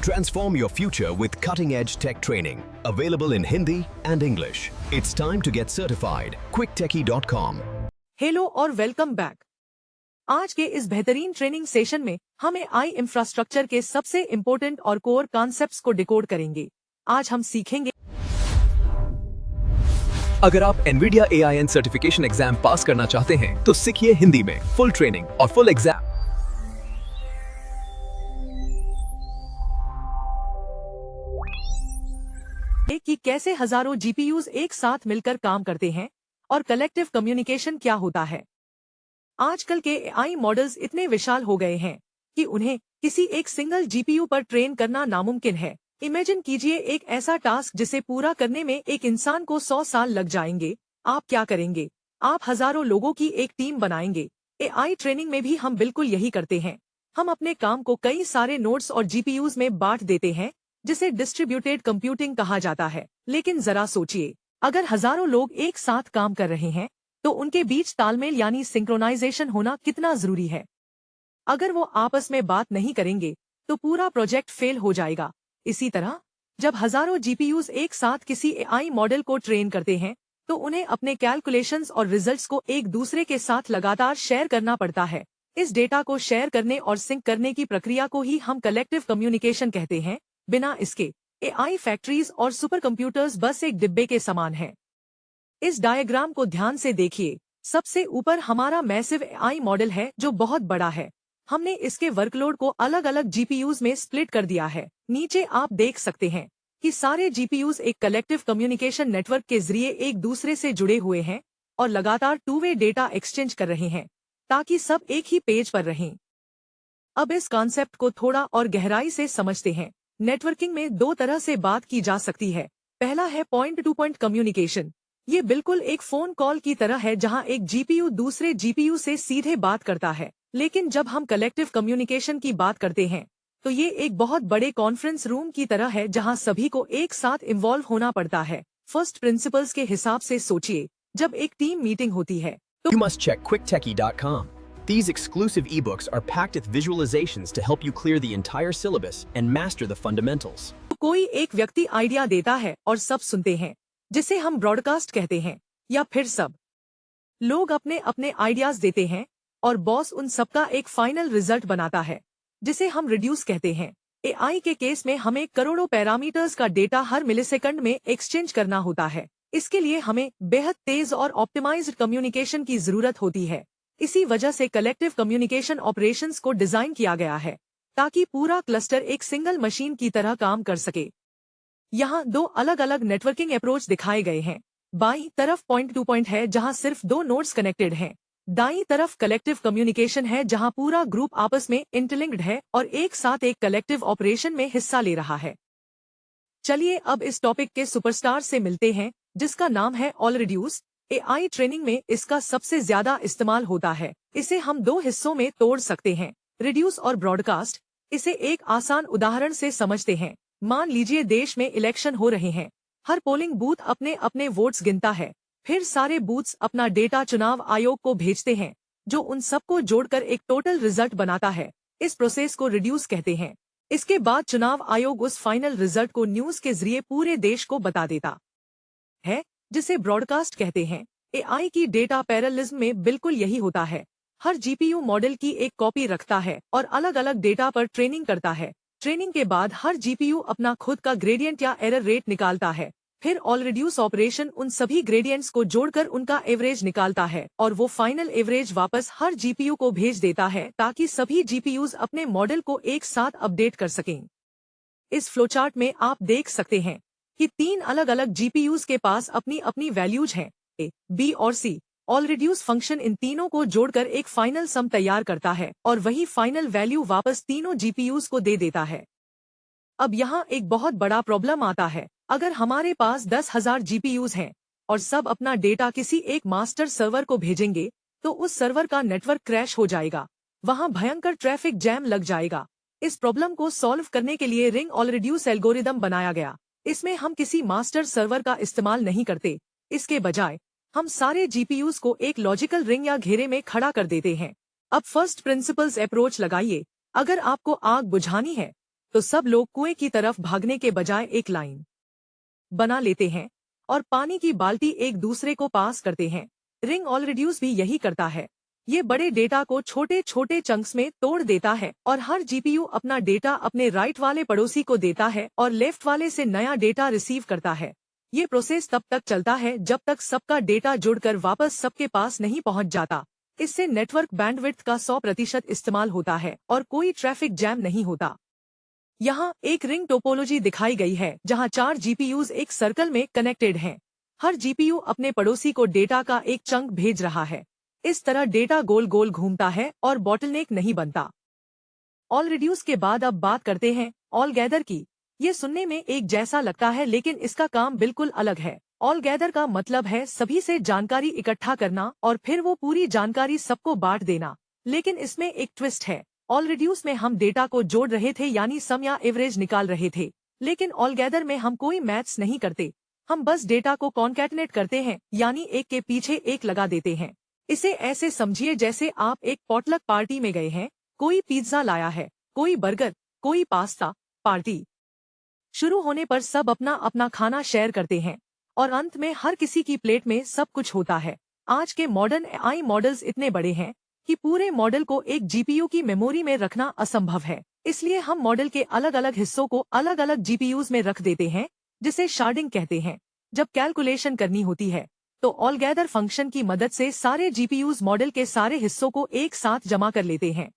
Transform your future with cutting-edge tech training, available in Hindi and English. It's time to get certified. quicktechie.com. Hello और welcome back. आज के इस बेहतरीन training session में हम AI infrastructure के सबसे इम्पोर्टेंट और कोर कॉन्सेप्ट्स को डिकोड करेंगे। आज हम सीखेंगे। अगर आप NVIDIA AIN सर्टिफिकेशन एग्जाम पास करना चाहते हैं तो सीखिए हिंदी में फुल ट्रेनिंग और फुल एग्जाम। कि कैसे हजारों जीपीयूज एक साथ मिलकर काम करते हैं और कलेक्टिव कम्युनिकेशन क्या होता है। आजकल के एआई मॉडल्स इतने विशाल हो गए हैं कि उन्हें किसी एक सिंगल जीपीयू पर ट्रेन करना नामुमकिन है। इमेजिन कीजिए एक ऐसा टास्क जिसे पूरा करने में एक इंसान को 100 साल लग जाएंगे। आप क्या करेंगे? आप हजारों लोगों की एक टीम बनाएंगे। एआई ट्रेनिंग में भी हम बिल्कुल यही करते हैं। हम अपने काम को कई सारे नोड्स और जीपीयूज में बांट देते हैं, जिसे डिस्ट्रीब्यूटेड कंप्यूटिंग कहा जाता है। लेकिन जरा सोचिए, अगर हजारों लोग एक साथ काम कर रहे हैं तो उनके बीच तालमेल यानी सिंक्रोनाइजेशन होना कितना जरूरी है। अगर वो आपस में बात नहीं करेंगे तो पूरा प्रोजेक्ट फेल हो जाएगा। इसी तरह जब हजारों जीपीयूज एक साथ किसी एआई मॉडल को ट्रेन करते हैं तो उन्हें अपने कैलकुलेशंस और रिजल्ट्स को एक दूसरे के साथ लगातार शेयर करना पड़ता है। इस डेटा को शेयर करने और सिंक करने की प्रक्रिया को ही हम कलेक्टिव कम्युनिकेशन कहते हैं। बिना इसके एआई फैक्ट्रीज और सुपर कंप्यूटर्स बस एक डिब्बे के समान हैं। इस डायग्राम को ध्यान से देखिए। सबसे ऊपर हमारा मैसिव एआई मॉडल है जो बहुत बड़ा है। हमने इसके वर्कलोड को अलग अलग जीपीयूज में स्प्लिट कर दिया है। नीचे आप देख सकते हैं कि सारे जीपीयूज एक कलेक्टिव कम्युनिकेशन नेटवर्क के जरिए एक दूसरे से जुड़े हुए हैं और लगातार टू वे डेटा एक्सचेंज कर रहे हैं ताकि सब एक ही पेज पर रहें। अब इस कॉन्सेप्ट को थोड़ा और गहराई से समझते हैं। नेटवर्किंग में दो तरह से बात की जा सकती है। पहला है पॉइंट टू पॉइंट कम्युनिकेशन। ये बिल्कुल एक फोन कॉल की तरह है जहां एक जीपीयू दूसरे जीपीयू से सीधे बात करता है। लेकिन जब हम कलेक्टिव कम्युनिकेशन की बात करते हैं तो ये एक बहुत बड़े कॉन्फ्रेंस रूम की तरह है जहां सभी को एक साथ इन्वॉल्व होना पड़ता है। फर्स्ट प्रिंसिपल्स के हिसाब से सोचिए, जब एक टीम मीटिंग होती है तो You must check quicktechie.com. These exclusive ebooks are packed with visualizations to help you clear the entire syllabus and master the fundamentals. कोई एक व्यक्ति आइडिया देता है और सब सुनते हैं, जिसे हम ब्रॉडकास्ट कहते हैं, या फिर सब लोग अपने अपने आइडियाज देते हैं और बॉस उन सबका एक फाइनल रिजल्ट बनाता है, जिसे हम रिड्यूस कहते हैं। एआई के केस में हमें करोड़ों पैरामीटर्स का डेटा हर मिलीसेकंड में एक्सचेंज करना होता है। इसके लिए हमें बेहद तेज और ऑप्टिमाइज्ड कम्युनिकेशन की जरूरत होती है। इसी वजह से कलेक्टिव कम्युनिकेशन ऑपरेशंस को डिजाइन किया गया है ताकि पूरा क्लस्टर एक सिंगल मशीन की तरह काम कर सके। यहाँ दो अलग अलग नेटवर्किंग अप्रोच दिखाए गए हैं। बाईं तरफ पॉइंट टू पॉइंट है जहाँ सिर्फ दो नोड्स कनेक्टेड हैं। दाईं तरफ कलेक्टिव कम्युनिकेशन है जहाँ पूरा ग्रुप आपस में इंटरलिंक्ड है और एक साथ एक कलेक्टिव ऑपरेशन में हिस्सा ले रहा है। चलिए अब इस टॉपिक के सुपरस्टार से मिलते हैं, जिसका नाम है ऑलरेड्यूस। एआई ट्रेनिंग में इसका सबसे ज्यादा इस्तेमाल होता है। इसे हम दो हिस्सों में तोड़ सकते हैं, रिड्यूस और ब्रॉडकास्ट। इसे एक आसान उदाहरण से समझते हैं। मान लीजिए देश में इलेक्शन हो रहे हैं। हर पोलिंग बूथ अपने अपने वोट्स गिनता है। फिर सारे बूथ्स अपना डेटा चुनाव आयोग को भेजते हैं, जो उन सबको जोड़कर एक टोटल रिजल्ट बनाता है। इस प्रोसेस को रिड्यूस कहते हैं। इसके बाद चुनाव आयोग उस फाइनल रिजल्ट को न्यूज के जरिए पूरे देश को बता देता है, जिसे ब्रॉडकास्ट कहते हैं। एआई की डेटा पैरेललिज्म में बिल्कुल यही होता है। हर जीपीयू मॉडल की एक कॉपी रखता है और अलग अलग डेटा पर ट्रेनिंग करता है। ट्रेनिंग के बाद हर जीपीयू अपना खुद का ग्रेडियंट या एरर रेट निकालता है। फिर ऑलरेड्यूस ऑपरेशन उन सभी ग्रेडियंट्स को जोड़कर उनका एवरेज निकालता है और वो फाइनल एवरेज वापस हर जीपीयू को भेज देता है ताकि सभी जीपीयूज अपने मॉडल को एक साथ अपडेट कर सकें। इस फ्लोचार्ट में आप देख सकते हैं कि तीन अलग अलग जीपीयूज के पास अपनी अपनी वैल्यूज हैं, ए, बी और सी। ऑलरेड्यूस फंक्शन इन तीनों को जोड़कर एक फाइनल सम तैयार करता है और वही फाइनल वैल्यू वापस तीनों जीपीयूज को दे देता है। अब यहाँ एक बहुत बड़ा प्रॉब्लम आता है। अगर हमारे पास 10,000 जीपीयूज हैं और सब अपना डेटा किसी एक मास्टर सर्वर को भेजेंगे तो उस सर्वर का नेटवर्क क्रैश हो जाएगा। वहाँ भयंकर ट्रैफिक जैम लग जाएगा। इस प्रॉब्लम को सॉल्व करने के लिए रिंग ऑलरेड्यूस एल्गोरिदम बनाया गया। इसमें हम किसी मास्टर सर्वर का इस्तेमाल नहीं करते। इसके बजाय हम सारे जीपीयूज को एक लॉजिकल रिंग या घेरे में खड़ा कर देते हैं। अब फर्स्ट प्रिंसिपल्स अप्रोच लगाइए। अगर आपको आग बुझानी है तो सब लोग कुएं की तरफ भागने के बजाय एक लाइन बना लेते हैं और पानी की बाल्टी एक दूसरे को पास करते हैं। रिंग ऑल रिड्यूस भी यही करता है। ये बड़े डेटा को छोटे छोटे चंक्स में तोड़ देता है और हर जीपीयू अपना डेटा अपने राइट वाले पड़ोसी को देता है और लेफ्ट वाले से नया डेटा रिसीव करता है। ये प्रोसेस तब तक चलता है जब तक सबका डेटा जुड़कर वापस सबके पास नहीं पहुंच जाता। इससे नेटवर्क बैंडविड्थ का 100% इस्तेमाल होता है और कोई ट्रैफिक जैम नहीं होता। यहाँ एक रिंग टोपोलॉजी दिखाई गई है जहाँ 4 जीपीयूज एक सर्कल में कनेक्टेड हैं। हर जीपीयू अपने पड़ोसी को डेटा का एक चंक भेज रहा है। इस तरह डेटा गोल गोल घूमता है और बॉटलनेक नहीं बनता। ऑल रिड्यूस के बाद अब बात करते हैं ऑल गैदर की। ये सुनने में एक जैसा लगता है लेकिन इसका काम बिल्कुल अलग है। ऑल गैदर का मतलब है सभी से जानकारी इकट्ठा करना और फिर वो पूरी जानकारी सबको बांट देना। लेकिन इसमें एक ट्विस्ट है। ऑल रिड्यूस में हम डेटा को जोड़ रहे थे यानी सम या एवरेज निकाल रहे थे, लेकिन ऑल गैदर में हम कोई मैथ्स नहीं करते। हम बस डेटा को कॉन्कैटनेट करते हैं यानी एक के पीछे एक लगा देते हैं। इसे ऐसे समझिए जैसे आप एक पॉटलक पार्टी में गए हैं, कोई पिज्जा लाया है, कोई बर्गर, कोई पास्ता। पार्टी शुरू होने पर सब अपना अपना खाना शेयर करते हैं और अंत में हर किसी की प्लेट में सब कुछ होता है। आज के मॉडर्न एआई मॉडल्स इतने बड़े हैं कि पूरे मॉडल को एक जीपीयू की मेमोरी में रखना असंभव है। इसलिए हम मॉडल के अलग अलग हिस्सों को अलग अलग जीपीयूज में रख देते हैं, जिसे शार्डिंग कहते हैं। जब कैलकुलेशन करनी होती है तो ऑल गैदर फंक्शन की मदद से सारे जीपीयूज मॉडल के सारे हिस्सों को एक साथ जमा कर लेते हैं।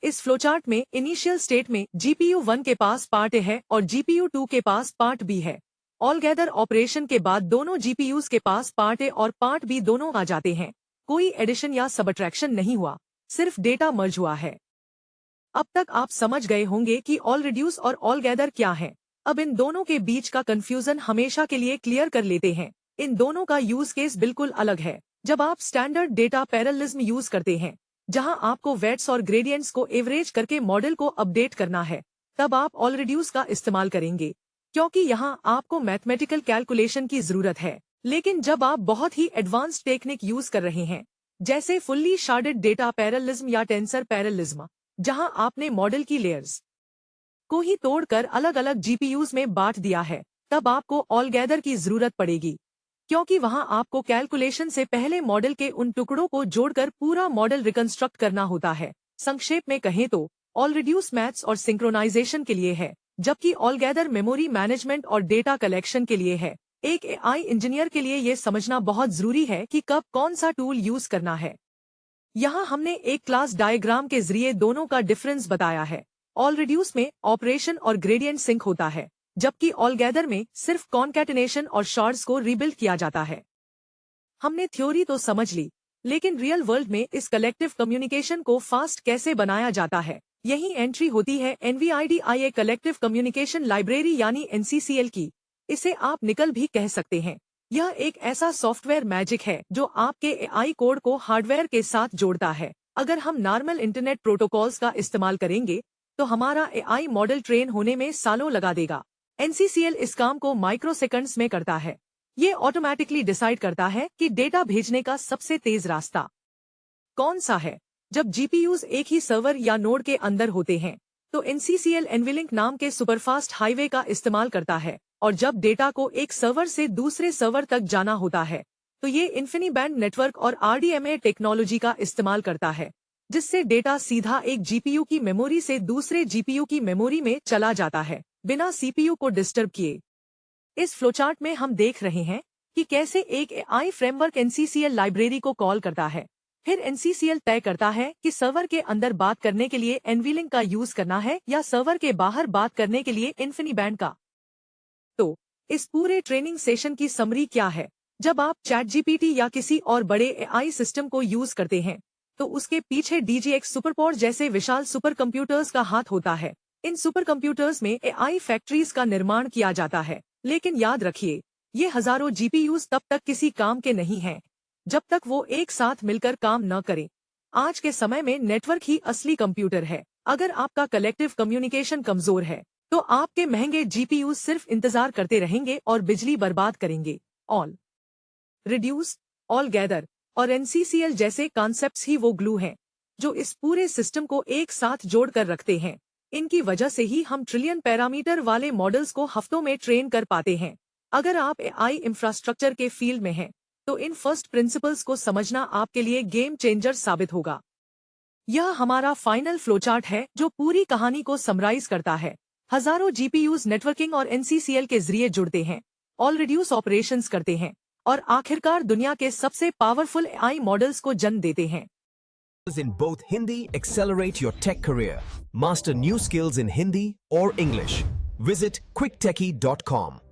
इस फ्लोचार्ट में इनिशियल स्टेट में जीपीयू 1 के पास पार्ट ए है और जीपीयू 2 के पास पार्ट बी है। ऑल गैदर ऑपरेशन के बाद दोनों जीपीयूज के पास पार्ट ए और पार्ट बी दोनों आ जाते हैं। कोई एडिशन या सबट्रैक्शन नहीं हुआ, सिर्फ डेटा मर्ज हुआ है। अब तक आप समझ गए होंगे कि ऑल रिड्यूस और ऑल गैदर क्या है। अब इन दोनों के बीच का कंफ्यूजन हमेशा के लिए क्लियर कर लेते हैं। इन दोनों का यूज केस बिल्कुल अलग है। जब आप स्टैंडर्ड डेटा पैरेललिज्म यूज करते हैं, जहां आपको वेट्स और ग्रेडियंट्स को एवरेज करके मॉडल को अपडेट करना है, तब आप ऑल रिड्यूस का इस्तेमाल करेंगे, क्योंकि यहां आपको मैथमेटिकल कैलकुलेशन की जरूरत है। लेकिन जब आप बहुत ही एडवांस्ड टेक्निक यूज कर रहे हैं, जैसे फुल्ली शार्डेड डेटा पैरेललिज्म या टेंसर पैरेललिज्म, जहां आपने मॉडल की लेयर्स को ही तोड़कर अलग अलग जीपीयूज में बांट दिया है, तब आपको ऑल गैदर की जरूरत पड़ेगी, क्योंकि वहां आपको कैलकुलेशन से पहले मॉडल के उन टुकड़ों को जोड़कर पूरा मॉडल रिकंस्ट्रक्ट करना होता है। संक्षेप में कहें तो ऑल रिड्यूस मैथ्स और सिंक्रोनाइजेशन के लिए है, जबकि ऑल गैदर मेमोरी मैनेजमेंट और डेटा कलेक्शन के लिए है। एक एआई इंजीनियर के लिए ये समझना बहुत जरूरी है कि कब कौन सा टूल यूज करना है। यहाँ हमने एक क्लास डायग्राम के जरिए दोनों का डिफरेंस बताया है। ऑल रिड्यूस में ऑपरेशन और ग्रेडियंट सिंक होता है, जबकि ऑल गैदर में सिर्फ कॉन्कैटिनेशन और शॉर्ट्स को रीबिल्ड किया जाता है। हमने थ्योरी तो समझ ली, लेकिन रियल वर्ल्ड में इस कलेक्टिव कम्युनिकेशन को फास्ट कैसे बनाया जाता है, यही एंट्री होती है NVIDIA कलेक्टिव कम्युनिकेशन लाइब्रेरी यानी NCCL की। इसे आप निकल भी कह सकते हैं। यह एक ऐसा सॉफ्टवेयर मैजिक है जो आपके एआई कोड को हार्डवेयर के साथ जोड़ता है। अगर हम नॉर्मल इंटरनेट प्रोटोकॉल्स का इस्तेमाल करेंगे तो हमारा एआई मॉडल ट्रेन होने में सालों लगा देगा। NCCL इस काम को माइक्रोसेकंड्स में करता है। ये ऑटोमेटिकली डिसाइड करता है कि डेटा भेजने का सबसे तेज रास्ता कौन सा है। जब जीपीयूज एक ही सर्वर या नोड के अंदर होते हैं तो NCCL NVLink नाम के सुपरफास्ट हाईवे का इस्तेमाल करता है, और जब डेटा को एक सर्वर से दूसरे सर्वर तक जाना होता है तो ये इन्फिनीबैंड नेटवर्क और RDMA टेक्नोलॉजी का इस्तेमाल करता है, जिससे डेटा सीधा एक जीपीयू की मेमोरी से दूसरे जीपीयू की मेमोरी में चला जाता है, बिना सीपीयू को डिस्टर्ब किए। इस फ्लोचार्ट में हम देख रहे हैं कि कैसे एक एआई फ्रेमवर्क NCCL लाइब्रेरी को कॉल करता है। फिर NCCL तय करता है कि सर्वर के अंदर बात करने के लिए NVLink का यूज करना है या सर्वर के बाहर बात करने के लिए InfiniBand का। तो इस पूरे ट्रेनिंग सेशन की समरी क्या है? जब आप ChatGPT या किसी और बड़े एआई सिस्टम को यूज करते हैं तो उसके पीछे DGX सुपरपोर्ट जैसे विशाल सुपर कंप्यूटर्स का हाथ होता है। इन सुपर कंप्यूटर्स में एआई फैक्ट्रीज का निर्माण किया जाता है, लेकिन याद रखिए, ये हजारों जीपीयूज तब तक किसी काम के नहीं हैं जब तक वो एक साथ मिलकर काम न करें। आज के समय में नेटवर्क ही असली कंप्यूटर है। अगर आपका कलेक्टिव कम्युनिकेशन कमजोर है तो आपके महंगे जीपीयूज सिर्फ इंतजार करते रहेंगे और बिजली बर्बाद करेंगे। ऑल रिड्यूस, ऑल गैदर और NCCL जैसे कॉन्सेप्ट्स ही वो ग्लू हैं जो इस पूरे सिस्टम को एक साथ जोड़कर रखते हैं। इनकी वजह से ही हम ट्रिलियन पैरामीटर वाले मॉडल्स को हफ्तों में ट्रेन कर पाते हैं। अगर आप एआई इंफ्रास्ट्रक्चर के फील्ड में हैं, तो इन फर्स्ट प्रिंसिपल्स को समझना आपके लिए गेम चेंजर साबित होगा। यह हमारा फाइनल फ्लोचार्ट है जो पूरी कहानी को समराइज करता है। हजारों जीपीयूज नेटवर्किंग और एनसीसीएल के जरिए जुड़ते हैं, ऑल रिड्यूस ऑपरेशंस करते हैं और आखिरकार दुनिया के सबसे पावरफुल एआई मॉडल्स को जन्म देते हैं। In both Hindi, accelerate your tech career. Master new skills in Hindi or English. Visit quicktechie.com.